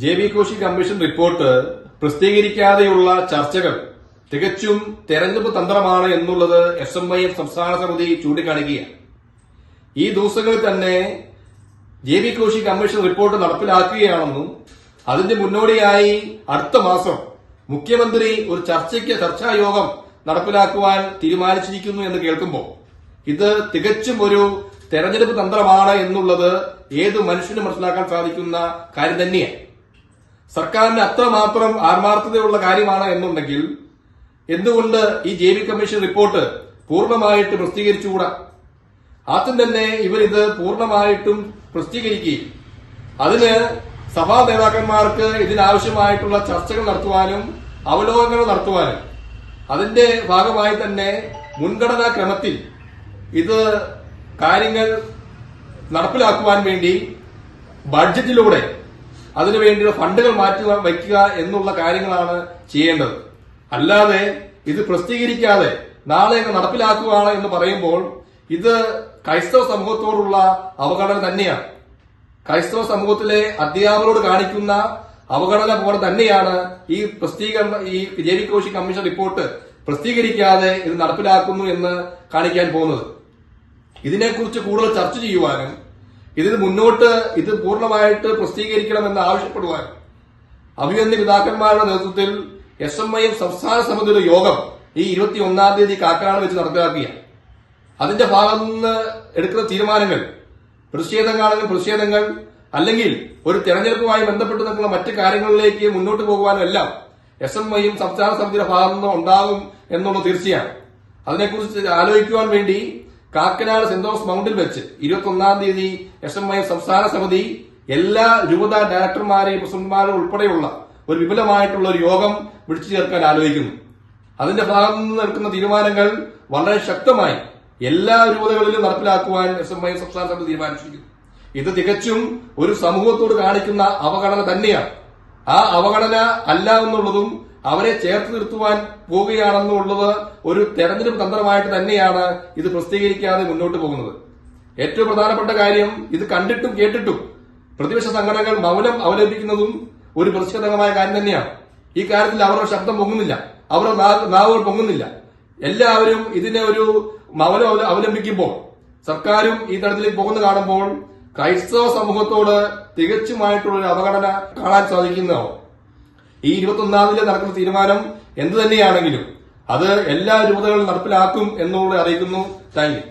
ജെ.ബി. Koshy commission report പ്രസിദ്ധീകരിക്കാതെയുള്ള ചർച്ചകൾ തികച്ചും തെരഞ്ഞെടുപ്പ് തന്ത്രമാണ് എന്നുള്ളത് എസ്.എം.ഐ.എം സംസ്ഥാന സമിതി ചൂണ്ടിക്കാണിക്കുകയാണ്. ഈ ദിവസങ്ങളിൽ തന്നെ ജെ.ബി. കോശി കമ്മീഷൻ റിപ്പോർട്ട് നടപ്പിലാക്കുകയാണെന്നും അതിന്റെ മുന്നോടിയായി അടുത്ത മാസം മുഖ്യമന്ത്രി ഒരു ചർച്ചായോഗം നടപ്പിലാക്കുവാൻ തീരുമാനിച്ചിരിക്കുന്നു എന്ന് കേൾക്കുമ്പോൾ ഇത് തികച്ചും ഒരു തെരഞ്ഞെടുപ്പ് തന്ത്രമാണ് എന്നുള്ളത് ഏത് മനുഷ്യനും മനസ്സിലാക്കാൻ സാധിക്കുന്ന കാര്യം തന്നെയാണ്. സർക്കാരിന് അത്രമാത്രം ആത്മാർത്ഥതയുള്ള കാര്യമാണ് എന്നുണ്ടെങ്കിൽ എന്തുകൊണ്ട് ഈ ജെ.ബി. കമ്മീഷൻ റിപ്പോർട്ട് പൂർണ്ണമായിട്ട് പ്രസിദ്ധീകരിച്ചുകൂടാ? ആദ്യം തന്നെ ഇവരിത് പൂർണ്ണമായിട്ടും പ്രസിദ്ധീകരിക്കുകയും അതിന് സഭാ നേതാക്കന്മാർക്ക് ഇതിനാവശ്യമായിട്ടുള്ള ചർച്ചകൾ നടത്തുവാനും അവലോകനങ്ങൾ നടത്തുവാനും അതിന്റെ ഭാഗമായി തന്നെ മുൻഗണനാ ക്രമത്തിൽ ഇത് കാര്യങ്ങൾ നടപ്പിലാക്കുവാൻ വേണ്ടി ബഡ്ജറ്റിലൂടെ അതിനുവേണ്ടിയുള്ള ഫണ്ടുകൾ മാറ്റി വയ്ക്കുക എന്നുള്ള കാര്യങ്ങളാണ് ചെയ്യേണ്ടത്. അല്ലാതെ ഇത് പ്രസിദ്ധീകരിക്കാതെ നാളെ നടപ്പിലാക്കുകയാണ് എന്ന് പറയുമ്പോൾ ഇത് ക്രൈസ്തവ സമൂഹത്തോടുള്ള അവഗണന തന്നെയാണ്. ക്രൈസ്തവ സമൂഹത്തിലെ അധ്യാപകരോട് കാണിക്കുന്ന അവഗണന പോലെ തന്നെയാണ് ഈ ജെ.ബി. കോശി കമ്മീഷൻ റിപ്പോർട്ട് പ്രസിദ്ധീകരിക്കാതെ ഇത് നടപ്പിലാക്കുന്നു എന്ന് കാണിക്കാൻ പോകുന്നത്. ഇതിനെക്കുറിച്ച് കൂടുതൽ ചർച്ച ചെയ്യുവാനും ഇതിന് മുന്നോട്ട് ഇത് പൂർണ്ണമായിട്ട് പ്രസിദ്ധീകരിക്കണമെന്ന് ആവശ്യപ്പെടുവാനും അഭിനന്ദ പിതാക്കന്മാരുടെ നേതൃത്വത്തിൽ എസ്.എം.ഐ.എം സംസ്ഥാന സമിതിയുടെ യോഗം ഈ 21-ാം തീയതി കാക്കനാട് വെച്ച് നടപ്പിലാക്കുകയാണ്. അതിന്റെ ഭാഗത്തു നിന്ന് എടുക്കുന്ന തീരുമാനങ്ങൾ പ്രതിഷേധങ്ങളാണെങ്കിൽ പ്രതിഷേധങ്ങൾ, അല്ലെങ്കിൽ ഒരു തെരഞ്ഞെടുപ്പുമായി ബന്ധപ്പെട്ട് നിൽക്കുന്ന മറ്റു കാര്യങ്ങളിലേക്ക് മുന്നോട്ട് പോകുവാനും എല്ലാം എസ്.എം.ഐ.എം സംസ്ഥാന സമിതിയുടെ ഭാഗത്തു നിന്ന് ഉണ്ടാകും എന്നുള്ളത് തീർച്ചയാണ്. അതിനെക്കുറിച്ച് ആലോചിക്കുവാൻ വേണ്ടി കാക്കനാട് സെന്റ് തോമസ് മൗണ്ടിൽ വെച്ച് 21-ാം തീയതി എസ്.എം.ഐ.എം സംസ്ഥാന സമിതി എല്ലാ രൂപതാ ഡയറക്ടർമാരെയും പ്രസിഡന്റുമാരും ഉൾപ്പെടെയുള്ള ഒരു വിപുലമായിട്ടുള്ള ഒരു യോഗം വിളിച്ചു ചേർക്കാൻ ആലോചിക്കുന്നു. അതിന്റെ ഭാഗത്തു നിന്ന് എടുക്കുന്ന തീരുമാനങ്ങൾ വളരെ ശക്തമായി എല്ലാ രൂപതകളിലും നടപ്പിലാക്കുവാൻ എസ്.എം.ഐ.എം സംസ്ഥാന സമിതി തീരുമാനിച്ചിരിക്കുന്നു. ഇത് തികച്ചും ഒരു സമൂഹത്തോട് കാണിക്കുന്ന അവഗണന തന്നെയാണ്. ആ അവഗണന അല്ല എന്നുള്ളതും അവരെ ചേർത്ത് നിർത്തുവാൻ പോവുകയാണെന്നുള്ളത് ഒരു തെരഞ്ഞെടുപ്പ് തന്ത്രമായിട്ട് തന്നെയാണ് ഇത് പ്രസിദ്ധീകരിക്കാതെ മുന്നോട്ട് പോകുന്നത്. ഏറ്റവും പ്രധാനപ്പെട്ട കാര്യം, ഇത് കണ്ടിട്ടും കേട്ടിട്ടും പ്രതിപക്ഷ സംഘടനകൾ മൗനം അവലംബിക്കുന്നതും ഒരു പ്രതിഷേധകരമായ കാര്യം തന്നെയാണ്. ഈ കാര്യത്തിൽ അവരുടെ ശബ്ദം പൊങ്ങുന്നില്ല, അവരുടെ നാവുകൾ പൊങ്ങുന്നില്ല. എല്ലാവരും ഇതിനെ ഒരു മൗനം അവലംബിക്കുമ്പോൾ സർക്കാരും ഈ തരത്തിലേക്ക് പോകുന്ന കാണുമ്പോൾ ക്രൈസ്തവ സമൂഹത്തോട് തികച്ചുമായിട്ടുള്ള ഒരു അവഗണന കാണാൻ സാധിക്കുന്നതാണ്. ഈ 21-ാം തീയതി നടക്കുന്ന തീരുമാനം എന്തു തന്നെയാണെങ്കിലും അത് എല്ലാ രൂപതകളിലും നടപ്പിലാക്കും എന്നുള്ളത് അറിയിക്കുന്നു. Thank you.